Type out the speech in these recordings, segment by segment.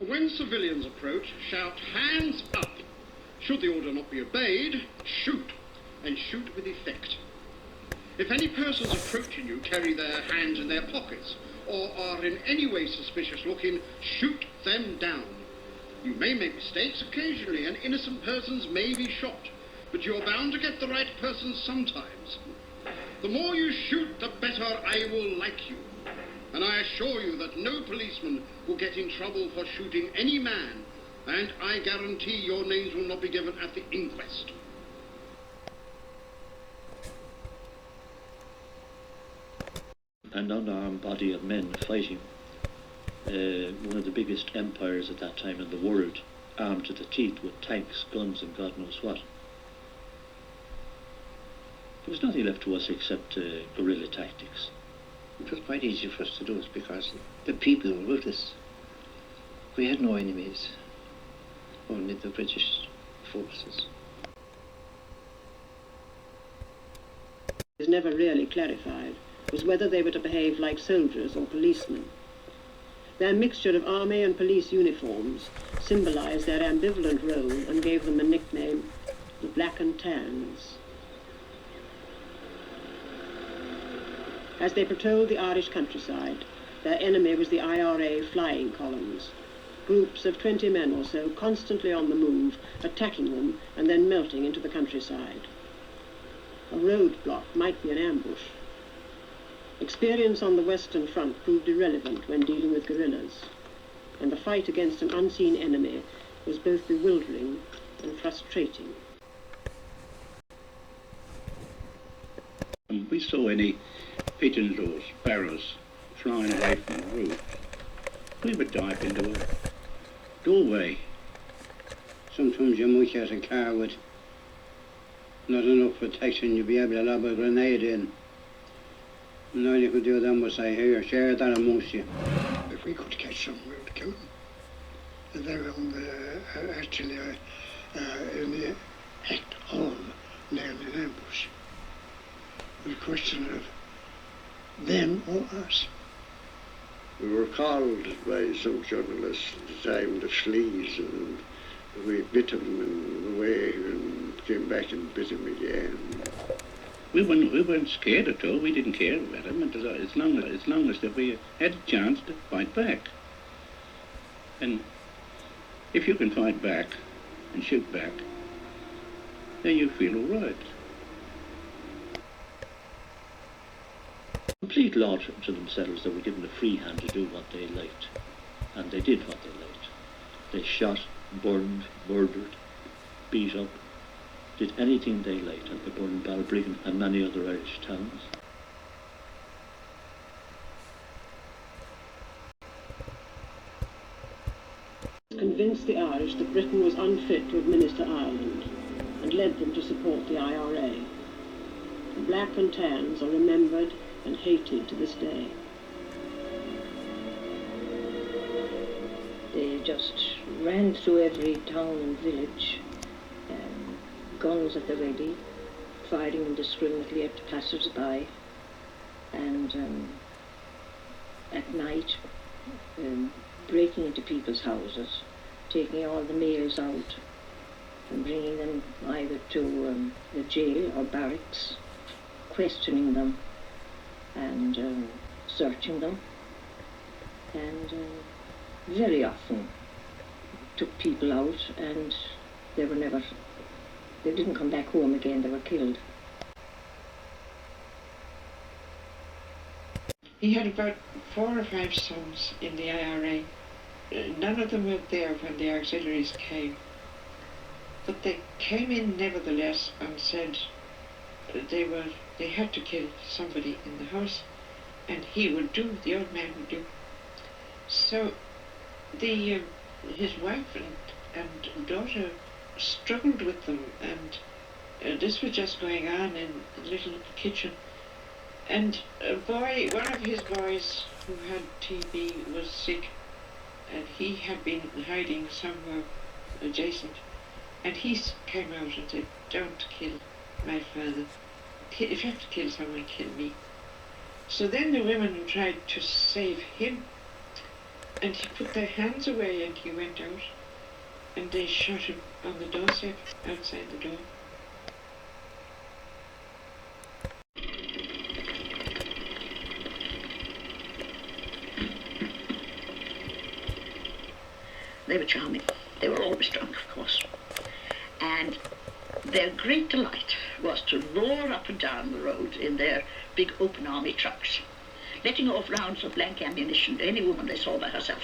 When civilians approach, shout, "Hands up!" Should the order not be obeyed, shoot, and shoot with effect. If any persons approaching you carry their hands in their pockets, or are in any way suspicious looking, shoot them down. You may make mistakes occasionally, and innocent persons may be shot, but you're bound to get the right person sometimes. The more you shoot, the better I will like you. And I assure you that no policeman will get in trouble for shooting any man, and I guarantee your names will not be given at the inquest. An unarmed body of men fighting one of the biggest empires at that time in the world, armed to the teeth with tanks, guns and God knows what. There was nothing left to us except guerrilla tactics. It was quite easy for us to do it because the people were with us. We had no enemies, only the British forces. It was never really clarified was whether they were to behave like soldiers or policemen. Their mixture of army and police uniforms symbolized their ambivalent role and gave them the nickname the Black and Tans. As they patrolled the Irish countryside, their enemy was the IRA flying columns, groups of 20 men or so constantly on the move, attacking them and then melting into the countryside. A roadblock might be an ambush. Experience on the Western Front proved irrelevant when dealing with guerrillas, and the fight against an unseen enemy was both bewildering and frustrating. We saw any pigeons or sparrows flying away from the roof, we would dive into a doorway. Sometimes you might get a car with not enough protection, you'd be able to lob a grenade in. And all you could do then was say, "Here, share that amongst you." If we could catch them, we would kill them. And they were actually in the act of laying an ambush. It was a question of them or us. We were called by some journalists at the time the fleas, and we bit them and away and came back and bit them again. We weren't scared at all. We didn't care about them as long as that we had a chance to fight back. And if you can fight back and shoot back, then you feel all right. Complete law to themselves, they were given a free hand to do what they liked, and they did what they liked. They shot, burned, murdered, beat up, did anything they liked at the Burn, Balbriggan and many other Irish towns. Convinced the Irish that Britain was unfit to administer Ireland and led them to support the IRA. The Black and Tans are remembered and hated to this day. They just ran through every town and village, guns at the ready, firing indiscriminately at passers-by, and at night breaking into people's houses, taking all the males out and bringing them either to the jail or barracks, questioning them and searching them, and very often took people out and they didn't come back home again, they were killed. He had about 4 or 5 sons in the IRA. None of them were there when the auxiliaries came, but they came in nevertheless and said they had to kill somebody in the house, and he would do, the old man would do. So his wife and daughter struggled with them, and this was just going on in the little kitchen. And one of his boys who had TB was sick, and he had been hiding somewhere adjacent, and he came out and said, "Don't kill my father. If you have to kill someone, kill me." So then the women tried to save him, And he put their hands away and he went out, and they shot him on the doorstep outside the door. They were charming. They were always drunk, of course. And their great delight was to roar up and down the road in their big open army trucks, letting off rounds of blank ammunition to any woman they saw by herself.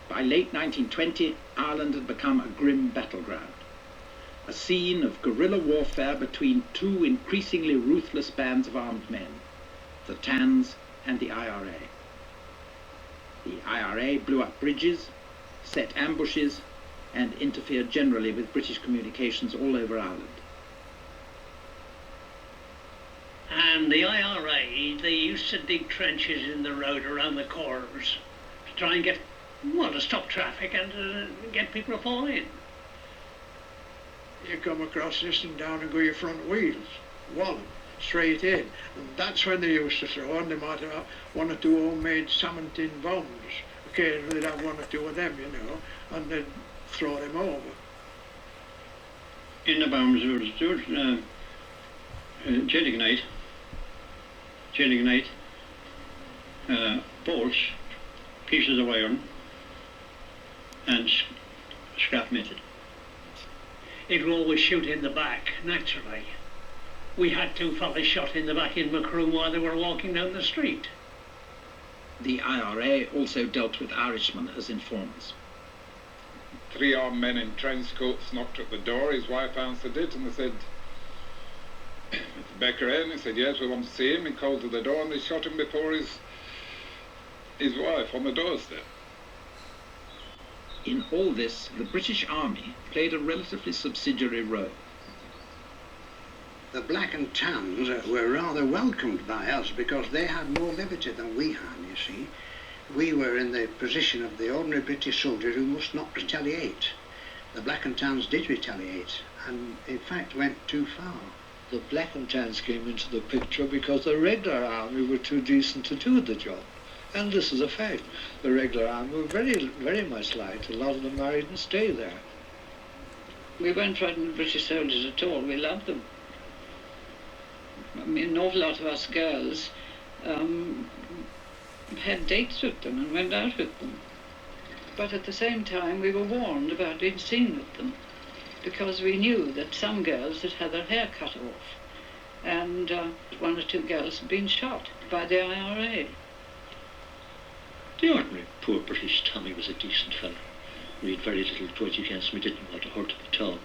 By late 1920, Ireland had become a grim battleground, a scene of guerrilla warfare between two increasingly ruthless bands of armed men, the Tans and the IRA. The IRA blew up bridges, set ambushes, and interfered generally with British communications all over Ireland. And the IRA, they used to dig trenches in the road around the corners to try and get, well, to stop traffic and get people to fall in. You come across this and down and go your front wheels, wallop, straight in. And that's when they used to throw, and they might have one or two homemade salmon tin bombs. Occasionally they'd have one or two of them, you know, and they'd throw them over. In the bombs there was gelignite, bolts, pieces of iron, and scrap metal. It would always shoot in the back, naturally. We had two fellas shot in the back in Macroom while they were walking down the street. The IRA also dealt with Irishmen as informers. 3 armed men in trench coats knocked at the door. His wife answered it, and they said, "Mr. Becker in?" He said, "Yes, we want to see him." He called to the door, and they shot him before his wife on the doorstep. In all this, the British Army played a relatively subsidiary role. The Black and Tans were rather welcomed by us because they had more liberty than we had, you see. We were in the position of the ordinary British soldier who must not retaliate. The Black and Tans did retaliate, and in fact went too far. The Black and Tans came into the picture because the regular army were too decent to do the job. And this is a fact. The regular army were very much liked. A lot of them married and stayed there. We weren't frightened of British soldiers at all. We loved them. I mean, an awful lot of us girls had dates with them and went out with them. But at the same time, we were warned about being seen with them because we knew that some girls had had their hair cut off, and one or two girls had been shot by the IRA. The ordinary poor British Tommy was a decent fellow. We had very little grudge against him. We didn't want to hurt him at all.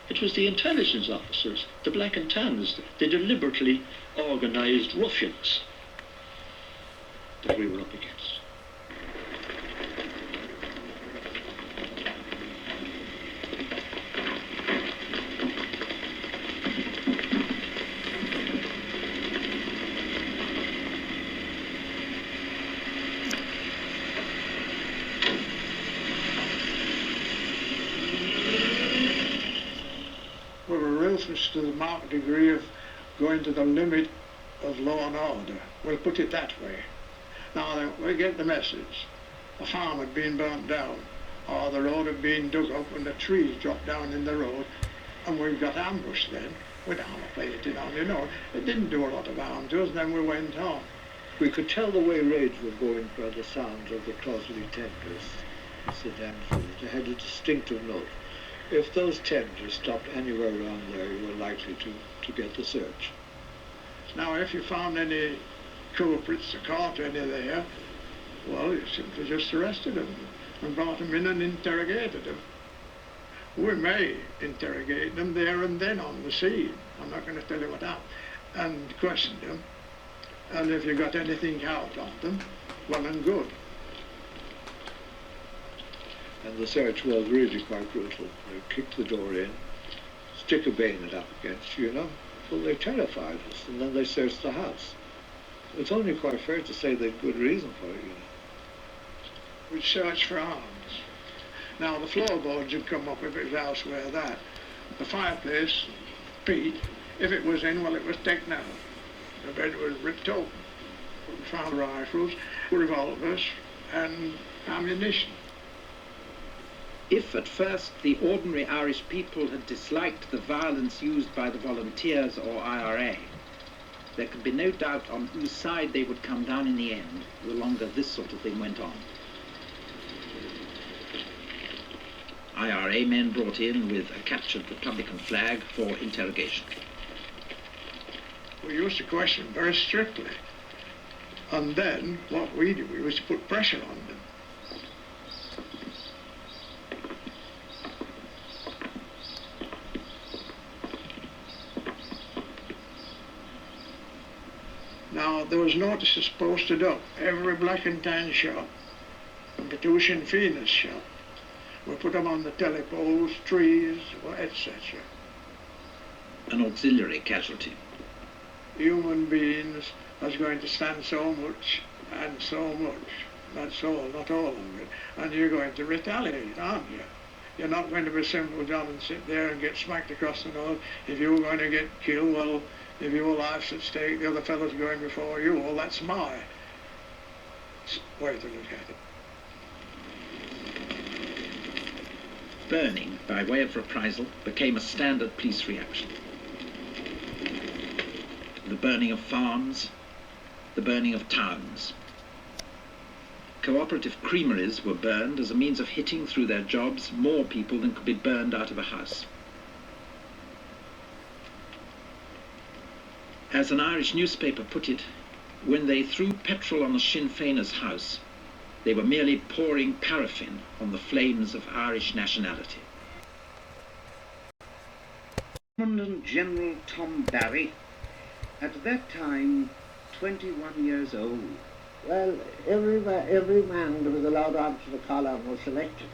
It was the intelligence officers, the Black and Tans, the deliberately organised ruffians that we were up against. We were ruthless to the marked degree of going to the limit of law and order. We'll put it that way. Now then, we get the message. A farm had been burnt down, or the road had been dug up and the trees dropped down in the road, and we got ambushed then. With armour plated on, you know. It didn't do a lot of harm to us, then we went on. We could tell the way raids were going by the sound of the Crossley tenders, Sedan Ford. They had a distinctive note. If those tenders stopped anywhere around there, you were likely to get the search. Now, if you found any culprits or caught any there, well, you simply just arrested them and brought them in and interrogated them. We may interrogate them there and then on the scene. I'm not going to tell you what happened. And question them. And if you got anything out of them, well and good. And the search was really quite brutal. They kicked the door in, stick a bayonet up against you, you know. Well, they terrified us, and then they searched the house. It's only quite fair to say they had good reason for it, you know. We searched for arms. Now, the floorboards had come up if it was elsewhere that. The fireplace, feet. If it was in, well, it was taken out. The bed was ripped open. We found rifles, revolvers, and ammunition. If at first the ordinary Irish people had disliked the violence used by the volunteers or IRA, there could be no doubt on whose side they would come down in the end, the longer this sort of thing went on. IRA men brought in with a captured Republican flag for interrogation. We used to question very strictly. And then what we did, we was to put pressure on them. Now, there was notices posted up every Black and Tan shop and the two Sinn Féinist shop. We put them on the telepoles, trees, etc. An auxiliary casualty. Human beings was going to stand so much and so much. That's all, not all of it. And you're going to retaliate, aren't you? You're not going to be simple John and sit there and get smacked across the nose. If you're going to get killed, well, if your life's at stake, the other fellow's going before you, well, that's my way to look at it. Burning, by way of reprisal, became a standard police reaction. The burning of farms, the burning of towns. Cooperative creameries were burned as a means of hitting through their jobs more people than could be burned out of a house. As an Irish newspaper put it, when they threw petrol on a Sinn Féiner's house, they were merely pouring paraffin on the flames of Irish nationality. Commandant General Tom Barry, at that time 21 years old. Well, every man that was allowed onto the column was selected.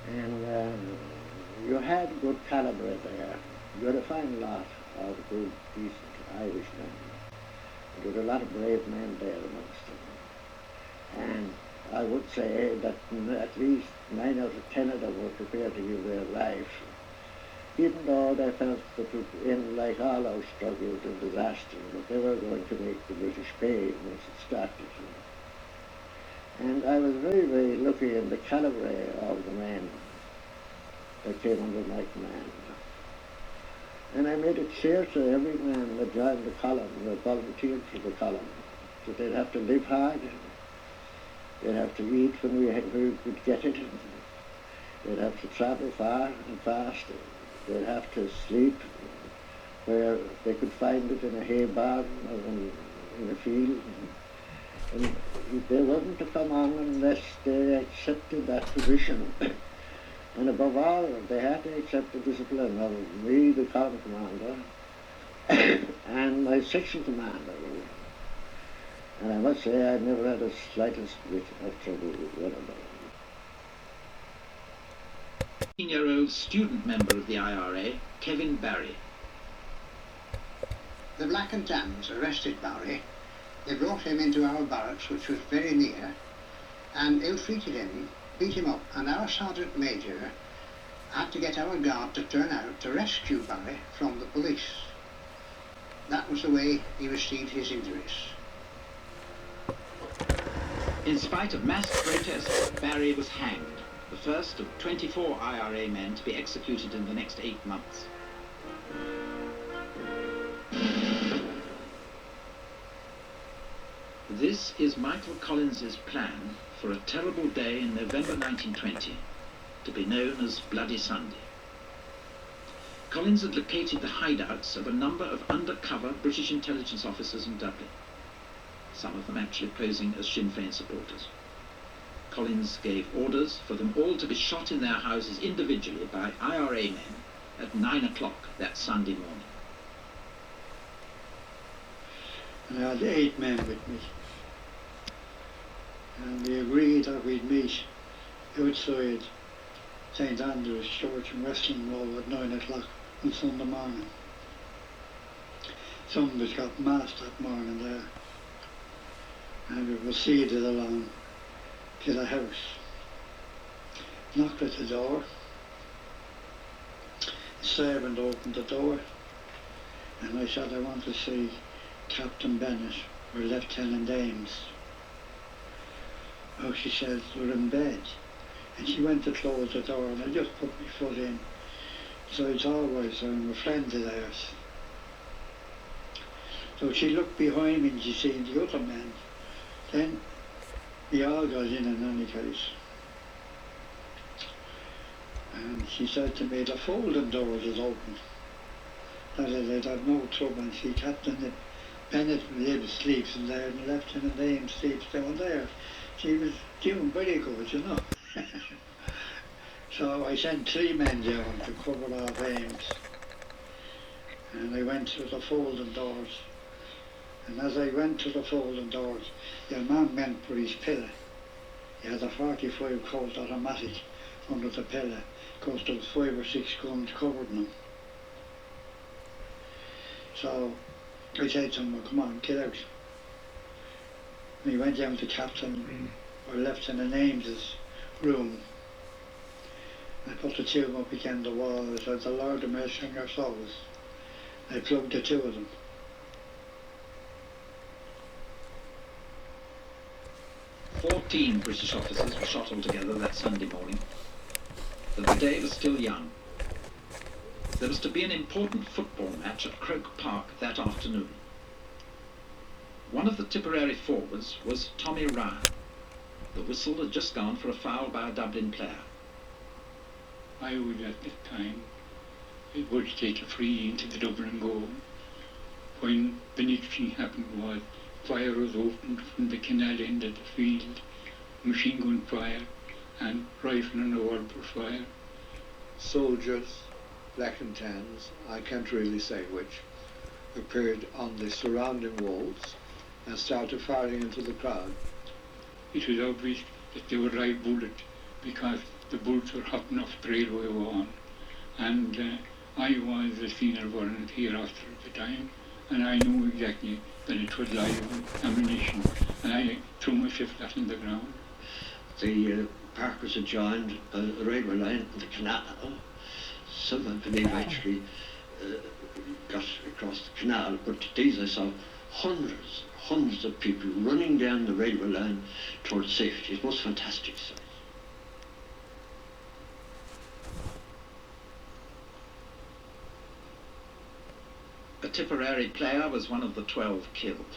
And you had good calibre there. You had a fine lot of good, decent Irishmen. There were a lot of brave men there amongst them. And I would say that at least 9 out of 10 of them were prepared to give their life, even though they felt that in like all our struggles and disasters, that they were going to make the British pay once it started. And I was very, very lucky in the calibre of the men that came under my command. And I made it clear to every man that joined the column, that volunteered for the column, that they'd have to live hard, they'd have to eat when we could get it, they'd have to travel far and fast, they'd have to sleep where they could find it in a hay barn or in a field. And they weren't to come on unless they accepted that position. And above all, they had to accept the discipline of me, the column commander, and my section commander. And I must say I never had the slightest bit of trouble with one of them. 18-year-old student member of the IRA, Kevin Barry. The Black and Tans arrested Barry. They brought him into our barracks, which was very near, and ill-treated him, beat him up, and our sergeant major had to get our guard to turn out to rescue Barry from the police. That was the way he received his injuries. In spite of mass protests, Barry was hanged, the first of 24 IRA men to be executed in the next 8 months. This is Michael Collins's plan for a terrible day in November 1920, to be known as Bloody Sunday. Collins had located the hideouts of a number of undercover British intelligence officers in Dublin, some of them actually posing as Sinn Féin supporters. Collins gave orders for them all to be shot in their houses individually by IRA men at 9 o'clock that Sunday morning. And I had 8 men with me. And we agreed that we'd meet outside St. Andrew's Church in Westland Row at 9 o'clock on Sunday morning. Some of us got mass that morning there. And we proceeded along to the house. Knocked at the door. servant opened the door, and I said I want to see Captain Bennett or Lieutenant Ames. Oh, she said, they're in bed. And she went to close the door, and I just put my foot in. So it's always, I'm a friend of theirs. So she looked behind me and she seen the other men. Then we all got in any case. And she said to me, the folding doors is open. That they'd have no trouble. And she, Captain Bennett sleeps in there, and Lieutenant Ames sleeps down there. She was doing very good, you know. So I sent 3 men down to cover off Ames. And I went through the folding doors. And as I went to the folding doors, your man went for his pillow. He had a 45 Colt automatic under the pillow, because there was 5 or 6 guns covering him. So I said to him, well, come on, get out. And he went down to Captain or Lieutenant Ames's room. I put the 2 of them up against the wall. I said, the Lord of mercy on your souls. I plugged the 2 of them. "14 British officers were shot altogether that Sunday morning, but the day was still young. There was to be an important football match at Croke Park that afternoon. One of the Tipperary forwards was Tommy Ryan. The whistle had just gone for a foul by a Dublin player. I would at the time, I would take a free into the Dublin goal. When the next thing happened was fire was opened from the canal end of the field, machine gun fire and rifle and revolver fire. Soldiers, black and tans, I can't really say which, appeared on the surrounding walls and started firing into the crowd. It was obvious that they were right bullet because the bullets were hopping off the railway on, and I was a senior volunteer officer at the time, and I knew exactly that it was live ammunition, and I threw myself flat on the ground. The park was adjoined a railway line and the canal. Some, I believe, actually got across the canal, but these I saw hundreds of people running down the railway line towards safety. It was fantastic sight. A Tipperary player was one of the 12 killed.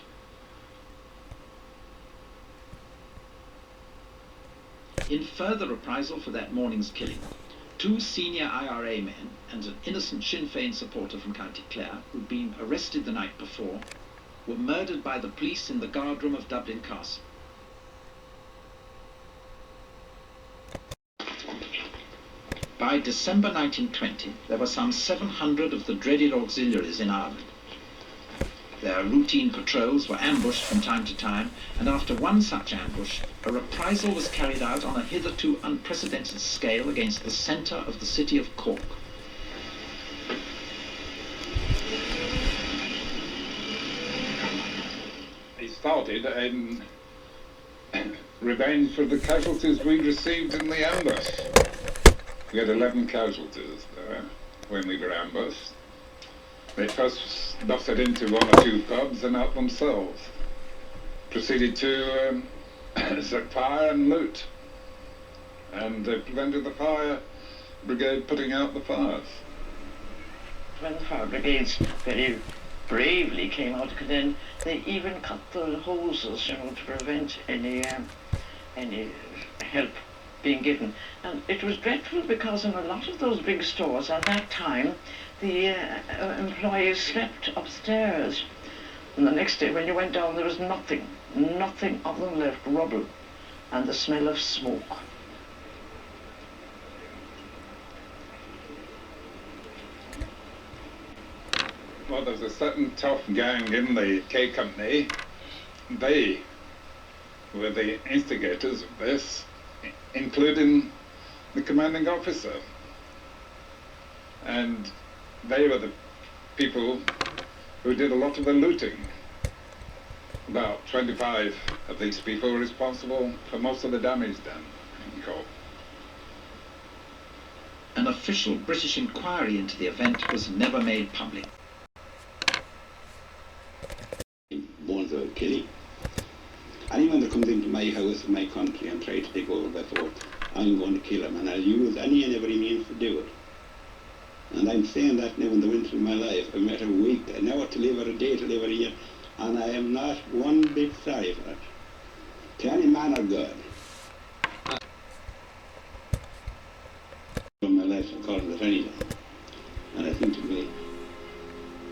In further reprisal for that morning's killing, 2 senior IRA men and an innocent Sinn Féin supporter from County Clare, who'd been arrested the night before, were murdered by the police in the guardroom of Dublin Castle. By December 1920, there were some 700 of the dreaded auxiliaries in Ireland. Their routine patrols were ambushed from time to time, and after one such ambush, a reprisal was carried out on a hitherto unprecedented scale against the centre of the city of Cork. He started in revenge for the casualties we received in the ambush. We had 11 casualties there when we were ambushed. They first busted into 1 or 2 pubs and out themselves. Proceeded to set fire and loot. And they prevented the fire brigade putting out the fires. When the fire brigades very bravely came out, then they even cut the hoses, you know, to prevent any help being given. And it was dreadful because in a lot of those big stores at that time, the employees slept upstairs. And the next day when you went down, there was nothing of them left, rubble and the smell of smoke. Well, there's a certain tough gang in the K Company. They were the instigators of this, including the commanding officer. And they were the people who did a lot of the looting. About 25 of these people were responsible for most of the damage done in Cork. An official British inquiry into the event was never made public. Bones of killing. Anyone that comes into my house in my country and tries to take over the fort, I'm going to kill him, and I'll use any and every means to do it. And I'm saying that now in the winter of my life. I'm at a week, an hour to live, or a day to live, or a year, and I am not one bit sorry for it. To any man or God. My life according to anything, and I think to be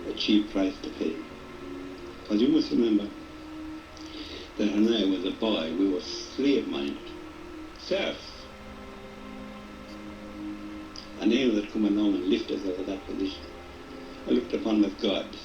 a cheap price to pay. Because you must remember that when I was a boy, we were slave-minded, serfs. And anyone that come along and lift us out of that position, I looked upon them as gods.